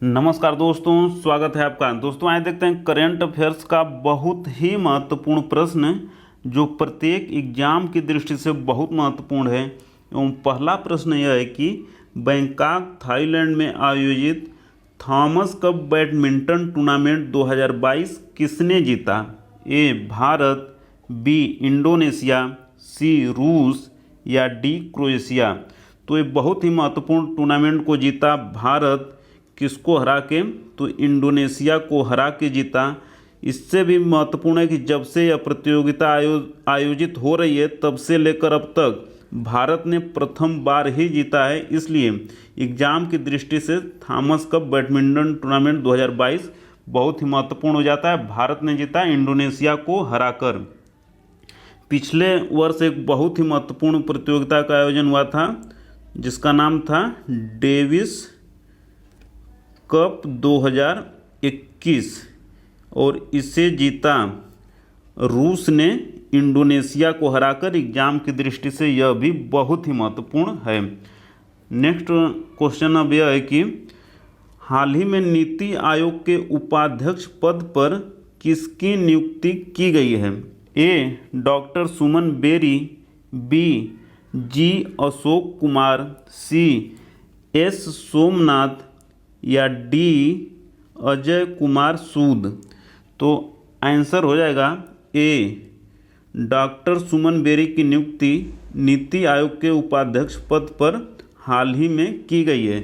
नमस्कार दोस्तों, स्वागत है आपका। दोस्तों आइए देखते हैं करंट अफेयर्स का बहुत ही महत्वपूर्ण प्रश्न जो प्रत्येक एग्जाम की दृष्टि से बहुत महत्वपूर्ण है। एवं पहला प्रश्न यह है कि बैंकॉक थाईलैंड में आयोजित थॉमस कप बैडमिंटन टूर्नामेंट 2022 किसने जीता? ए भारत, बी इंडोनेशिया, सी रूस या डी क्रोएशिया। तो ये बहुत ही महत्वपूर्ण टूर्नामेंट को जीता भारत। किसको हरा के? तो इंडोनेशिया को हरा के जीता। इससे भी महत्वपूर्ण है कि जब से यह प्रतियोगिता आयोजित हो रही है तब से लेकर अब तक भारत ने प्रथम बार ही जीता है। इसलिए एग्जाम की दृष्टि से थॉमस कप बैडमिंटन टूर्नामेंट 2022 बहुत ही महत्वपूर्ण हो जाता है। भारत ने जीता इंडोनेशिया को हराकर। पिछले वर्ष एक बहुत ही महत्वपूर्ण प्रतियोगिता का आयोजन हुआ था जिसका नाम था डेविस कप 2021 और इसे जीता रूस ने इंडोनेशिया को हराकर। एग्जाम की दृष्टि से यह भी बहुत ही महत्वपूर्ण है। नेक्स्ट क्वेश्चन अब यह है कि हाल ही में नीति आयोग के उपाध्यक्ष पद पर किसकी नियुक्ति की गई है? ए डॉक्टर सुमन बेरी, बी जी अशोक कुमार, सी एस सोमनाथ या डी अजय कुमार सूद। तो आंसर हो जाएगा ए डॉक्टर सुमन बेरी की नियुक्ति नीति आयोग के उपाध्यक्ष पद पर हाल ही में की गई है।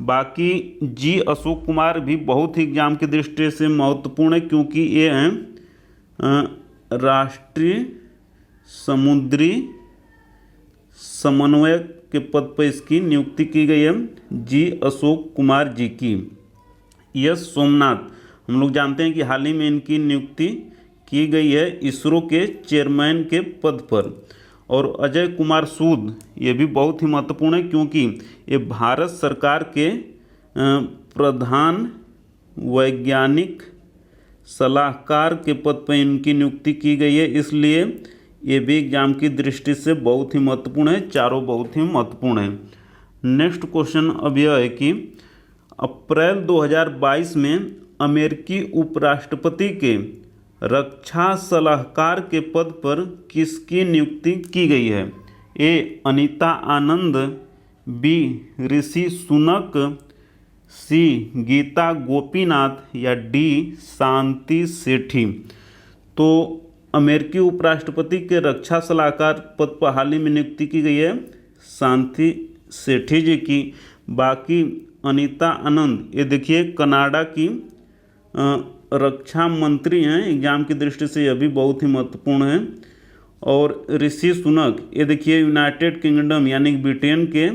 बाकी जी अशोक कुमार भी बहुत ही एग्जाम की दृष्टि से महत्वपूर्ण है क्योंकि ये हैं राष्ट्रीय समुद्री समन्वयक के पद पर इसकी नियुक्ति की गई है जी अशोक कुमार जी की। यस सोमनाथ हम लोग जानते हैं कि हाल ही में इनकी नियुक्ति की गई है इसरो के चेयरमैन के पद पर। और अजय कुमार सूद ये भी बहुत ही महत्वपूर्ण है क्योंकि ये भारत सरकार के प्रधान वैज्ञानिक सलाहकार के पद पर इनकी नियुक्ति की गई है। इसलिए ये भी एग्जाम की दृष्टि से बहुत ही महत्वपूर्ण है। चारों बहुत ही महत्वपूर्ण है। नेक्स्ट क्वेश्चन अब यह है कि अप्रैल 2022 में अमेरिकी उपराष्ट्रपति के रक्षा सलाहकार के पद पर किसकी नियुक्ति की गई है? ए अनीता आनंद, बी ऋषि सुनक, सी गीता गोपीनाथ या डी शांति सेठी। तो अमेरिकी उपराष्ट्रपति के रक्षा सलाहकार पद पर हाल ही में नियुक्ति की गई है शांति सेठी जी की। बाकी अनीता आनंद ये देखिए कनाडा की रक्षा मंत्री हैं। एग्जाम की दृष्टि से यह भी बहुत ही महत्वपूर्ण है। और ऋषि सुनक ये देखिए यूनाइटेड किंगडम यानी ब्रिटेन के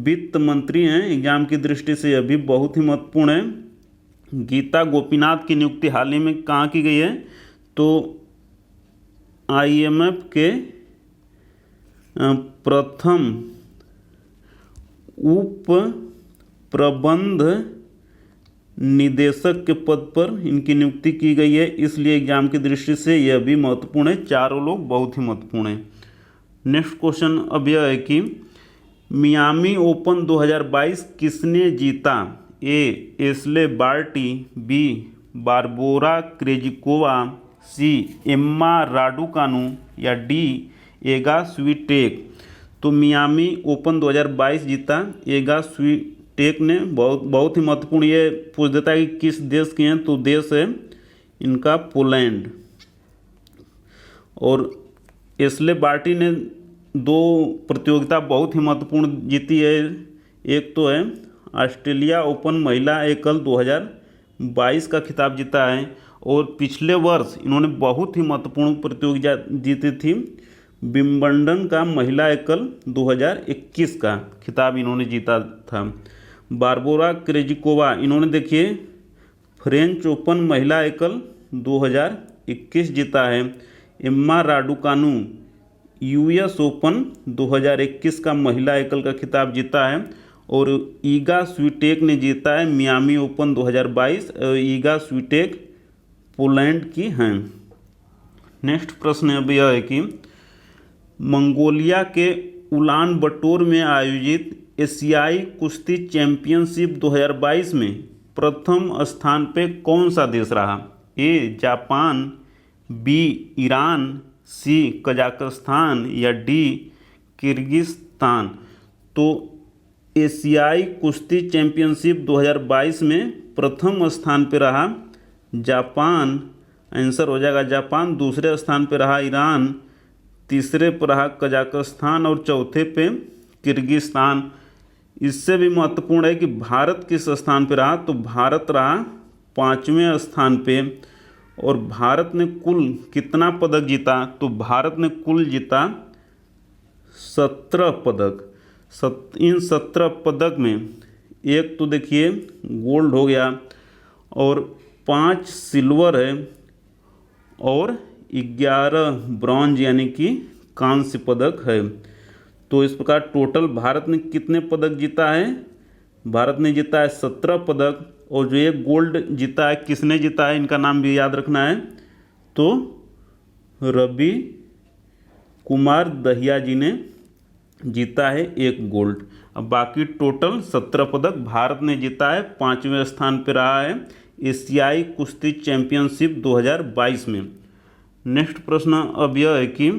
वित्त मंत्री हैं। एग्जाम की दृष्टि से यह भी बहुत ही महत्वपूर्ण है। गीता गोपीनाथ की नियुक्ति हाल ही में कहाँ की गई है? तो IMF के प्रथम उप प्रबंध निदेशक के पद पर इनकी नियुक्ति की गई है। इसलिए एग्जाम की दृष्टि से यह भी महत्वपूर्ण है। चारों लोग बहुत ही महत्वपूर्ण हैं। नेक्स्ट क्वेश्चन अब यह है कि मियामी ओपन 2022 किसने जीता? A Ashleigh Barty, B Barbora Krejcikova, C Emma Raducanu या डी एगा स्वीटेक। तो मियामी ओपन 2022 जीता एगा स्वीटेक ने। बहुत ही महत्वपूर्ण ये पूछ देता है कि किस देश के हैं, तो देश है इनका पोलैंड। और एस्ले बार्टी ने दो प्रतियोगिता बहुत ही महत्वपूर्ण जीती है। एक तो है ऑस्ट्रेलिया ओपन महिला एकल 2022 का खिताब जीता है और पिछले वर्ष इन्होंने बहुत ही महत्वपूर्ण प्रतियोगिता जीती थी विंबलडन का महिला एकल 2021 का खिताब इन्होंने जीता था। बारबोरा क्रेजिकोवा इन्होंने देखिए फ्रेंच ओपन महिला एकल 2021 जीता है। एम्मा राडुकानु US ओपन 2021 का महिला एकल का खिताब जीता है। और ईगा स्वीटेक ने जीता है मियामी ओपन 2022। ईगा स्वीटेक पोलैंड की हैं। नेक्स्ट प्रश्न अब यह है कि मंगोलिया के उलान बटोर में आयोजित एशियाई कुश्ती चैंपियनशिप 2022 में प्रथम स्थान पे कौन सा देश रहा? A Japan, B Iran, C Kazakhstan या डी किर्गिस्तान। तो एशियाई कुश्ती चैंपियनशिप 2022 में प्रथम स्थान पे रहा जापान, आंसर हो जाएगा जापान। दूसरे स्थान पे रहा ईरान, तीसरे पर रहा कजाकिस्तान और चौथे पे किर्गिस्तान। इससे भी महत्वपूर्ण है कि भारत किस स्थान पे रहा, तो भारत रहा 5वें स्थान पे। और भारत ने कुल कितना पदक जीता, तो भारत ने कुल जीता 17 पदक। इन 17 पदक में एक तो देखिए गोल्ड हो गया और 5 सिल्वर है और 11 ब्रॉन्ज यानी कि कांस्य पदक है। तो इस प्रकार टोटल भारत ने कितने पदक जीता है? भारत ने जीता है 17 पदक। और जो एक गोल्ड जीता है, किसने जीता है, इनका नाम भी याद रखना है, तो रवि कुमार दहिया जी ने जीता है एक गोल्ड। अब बाकी टोटल 17 पदक भारत ने जीता है, 5वें स्थान पर रहा है एशियाई कुश्ती चैंपियनशिप 2022 में। नेक्स्ट प्रश्न अब यह है कि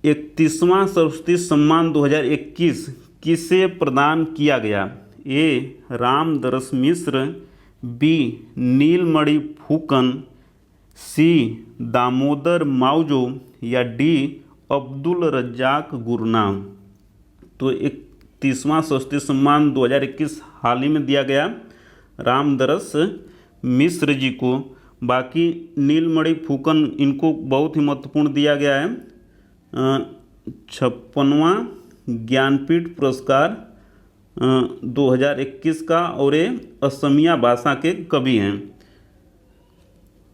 31वां सरस्वती सम्मान 2021 किसे प्रदान किया गया? ए रामदरस मिश्र, बी नीलमणि फूकन, सी दामोदर मावजो या डी अब्दुल रज्जाक गुरनाम। तो 31वां सरस्वती सम्मान 2021 हाल ही में दिया गया रामदरस मिश्र जी को। बाकी नीलमणि फूकन इनको बहुत ही महत्वपूर्ण दिया गया है 56वां ज्ञानपीठ पुरस्कार 2021 का, और ये असमिया भाषा के कवि हैं।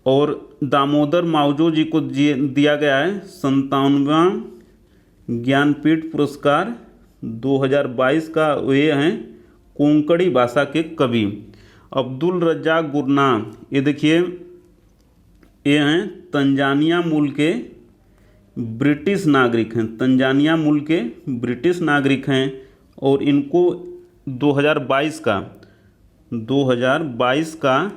और दामोदर मावजो जी को दिया गया है 57वां ज्ञानपीठ पुरस्कार 2022 का, ये हैं कोंकणी भाषा के कवि। अब्दुल रज्जाक गुरनाम, ये देखिए ये हैं तंजानिया मूल के ब्रिटिश नागरिक हैं, तंजानिया मूल के ब्रिटिश नागरिक हैं। और इनको 2022 का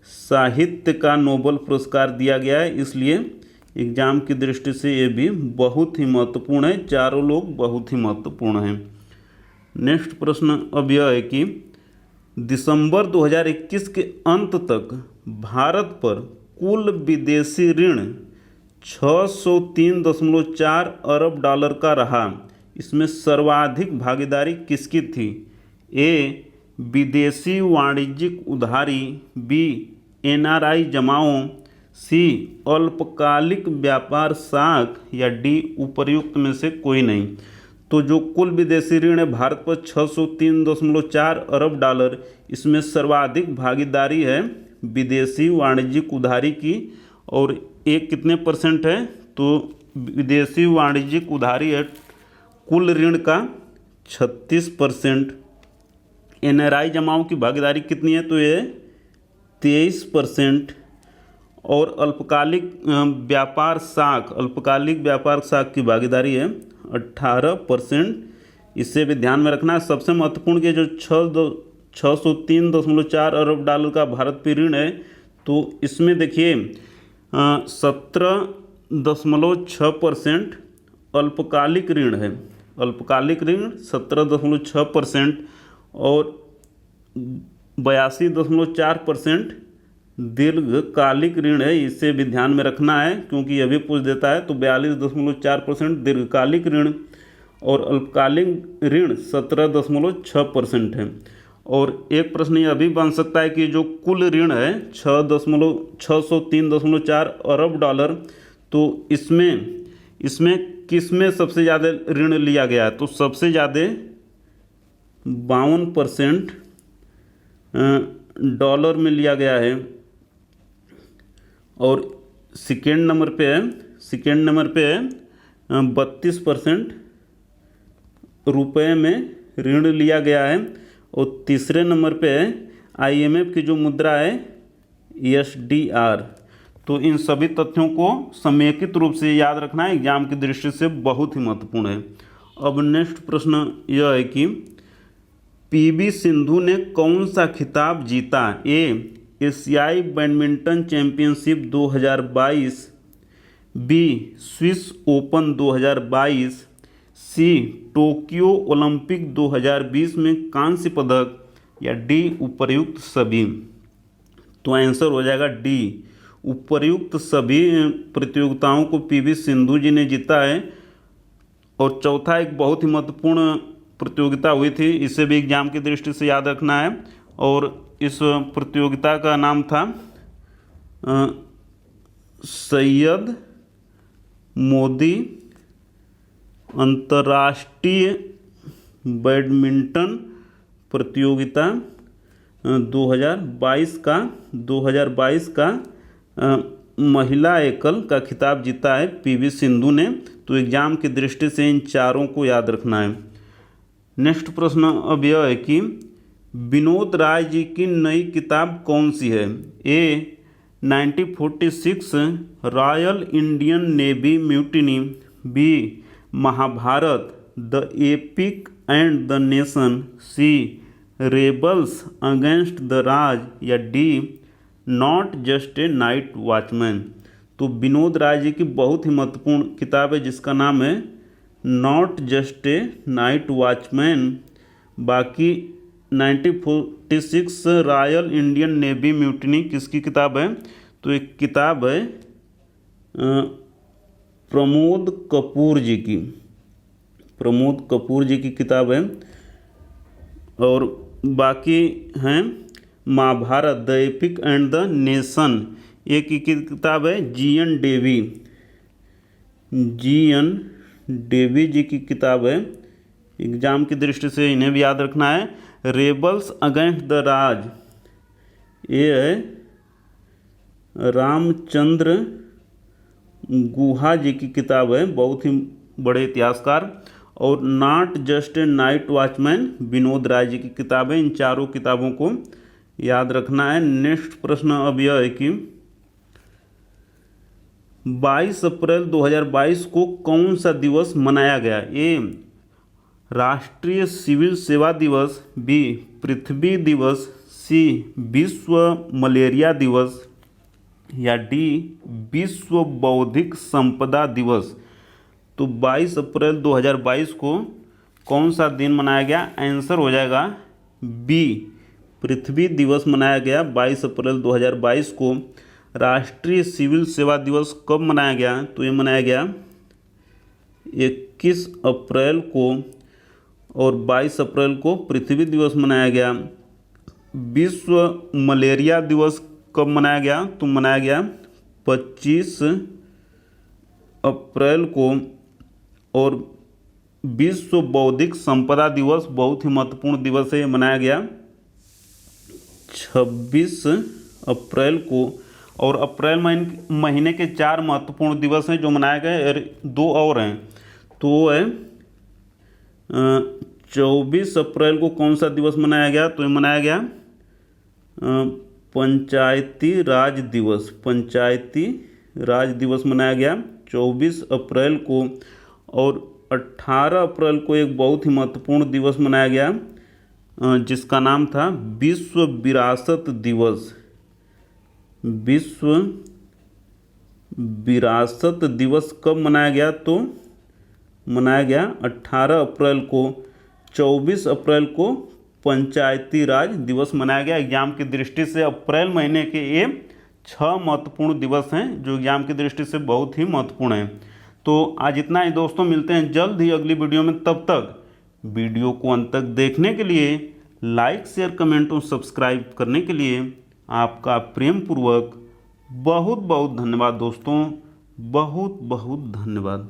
साहित्य का नोबेल पुरस्कार दिया गया है। इसलिए एग्जाम की दृष्टि से ये भी बहुत ही महत्वपूर्ण है, चारों लोग बहुत ही महत्वपूर्ण हैं। नेक्स्ट प्रश्न अब यह है कि दिसंबर 2021 के अंत तक भारत पर कुल विदेशी ऋण 603.4 अरब डॉलर का रहा। इसमें सर्वाधिक भागीदारी किसकी थी? ए विदेशी वाणिज्यिक उधारी, बी एनआरआई जमाओं, सी अल्पकालिक व्यापार साख या डी उपर्युक्त में से कोई नहीं। तो जो कुल विदेशी ऋण है भारत पर 603.4 अरब डॉलर, इसमें सर्वाधिक भागीदारी है विदेशी वाणिज्यिक उधारी की। और एक कितने परसेंट है? तो विदेशी वाणिज्यिक उधारी है कुल ऋण का 36%। एनआरआई जमाओं की भागीदारी कितनी है? तो ये 23%। और अल्पकालिक व्यापार साख की भागीदारी है 18%। इसे भी ध्यान में रखना है। सबसे महत्वपूर्ण कि जो 603.4 अरब डॉलर का भारत पे ऋण है, तो इसमें देखिए 17.6% अल्पकालिक ऋण है, अल्पकालिक ऋण 17.6% और 82.4% दीर्घकालिक ऋण है। इसे भी ध्यान में रखना है क्योंकि यह भी पूछ देता है। तो 42.4% दीर्घकालिक ऋण और अल्पकालिक ऋण 17.6% है। और एक प्रश्न यह भी बन सकता है कि जो कुल ऋण है 603.4 अरब डॉलर, तो इसमें किस में सबसे ज़्यादा ऋण लिया गया है? तो सबसे ज़्यादा 52% डॉलर में लिया गया है। और सेकेंड नंबर पे है 32% रुपए में ऋण लिया गया है। और तीसरे नंबर पे है आईएमएफ की जो मुद्रा है SDR। तो इन सभी तथ्यों को समेकित रूप से याद रखना है, एग्जाम की दृष्टि से बहुत ही महत्वपूर्ण है। अब नेक्स्ट प्रश्न यह है कि पीवी सिंधु ने कौन सा खिताब जीता? ए एशियाई badminton championship 2022, B Swiss Open 2022, C Tokyo Olympic 2020 में कांस्य पदक, या डी उपर्युक्त सभी। तो आंसर हो जाएगा डी, उपर्युक्त सभी प्रतियोगिताओं को पीवी सिंधु जी ने जीता है। और चौथा एक बहुत ही महत्वपूर्ण प्रतियोगिता हुई थी, इसे भी एग्जाम की दृष्टि से याद रखना है, और इस प्रतियोगिता का नाम था सैयद मोदी अंतर्राष्ट्रीय बैडमिंटन प्रतियोगिता 2022 का महिला एकल का खिताब जीता है पीवी सिंधु ने। तो एग्जाम की दृष्टि से इन चारों को याद रखना है। नेक्स्ट प्रश्न अब यह है कि विनोद राय जी की नई किताब कौन सी है? A 1946 Royal Indian Navy mutiny, B Mahabharata the epic and the nation, C rebels against the Raj, या D not just a night watchman. तो विनोद राय जी की बहुत ही महत्वपूर्ण किताब है जिसका नाम है not just a night watchman. बाकी 1946 रॉयल इंडियन नेवी म्यूटिनी किसकी किताब है? तो एक किताब है प्रमोद कपूर जी की किताब है। और बाकी हैं Mahabharata the epic and the nation, एक की किताब है जी.एन. डेवी जी की किताब है। एग्जाम की दृष्टि से इन्हें भी याद रखना है। रेबल्स अगेंस्ट द राज, ये है रामचंद्र गुहा जी की किताब है, बहुत ही बड़े इतिहासकार। और not just a night watchman Vinod Rai ji की किताब है। इन चारों किताबों को याद रखना है। नेक्स्ट प्रश्न अब यह है कि 22 अप्रैल 2022 को कौन सा दिवस मनाया गया? ए राष्ट्रीय सिविल सेवा दिवस, बी पृथ्वी दिवस, सी विश्व मलेरिया दिवस, या डी विश्व बौद्धिक संपदा दिवस। तो 22 अप्रैल 2022 को कौन सा दिन मनाया गया? आंसर हो जाएगा बी पृथ्वी दिवस मनाया गया 22 अप्रैल 2022 को। राष्ट्रीय सिविल सेवा दिवस कब मनाया गया? तो ये मनाया गया 21 अप्रैल को, और 22 अप्रैल को पृथ्वी दिवस मनाया गया। विश्व मलेरिया दिवस कब मनाया गया? तो मनाया गया 25 अप्रैल को। और विश्व बौद्धिक संपदा दिवस बहुत ही महत्वपूर्ण दिवस है, ये मनाया गया 26 अप्रैल को। और अप्रैल महीने के 4 महत्वपूर्ण दिवस हैं जो मनाए गए, 2 और हैं। तो वो है 24 अप्रैल को कौन सा दिवस मनाया गया? तो ये मनाया गया पंचायती राज दिवस मनाया गया 24 अप्रैल को। और 18 अप्रैल को एक बहुत ही महत्वपूर्ण दिवस मनाया गया जिसका नाम था विश्व विरासत दिवस। विश्व विरासत दिवस कब मनाया गया? तो मनाया गया 18 अप्रैल को। 24 अप्रैल को पंचायती राज दिवस मनाया गया। एग्जाम की दृष्टि से अप्रैल महीने के ये 6 महत्वपूर्ण दिवस हैं जो एग्जाम की दृष्टि से बहुत ही महत्वपूर्ण हैं। तो आज इतना ही दोस्तों, मिलते हैं जल्द ही अगली वीडियो में। तब तक वीडियो को अंत तक देखने के लिए, लाइक शेयर कमेंट और सब्सक्राइब करने के लिए आपका प्रेम पूर्वक बहुत बहुत धन्यवाद दोस्तों, बहुत बहुत धन्यवाद।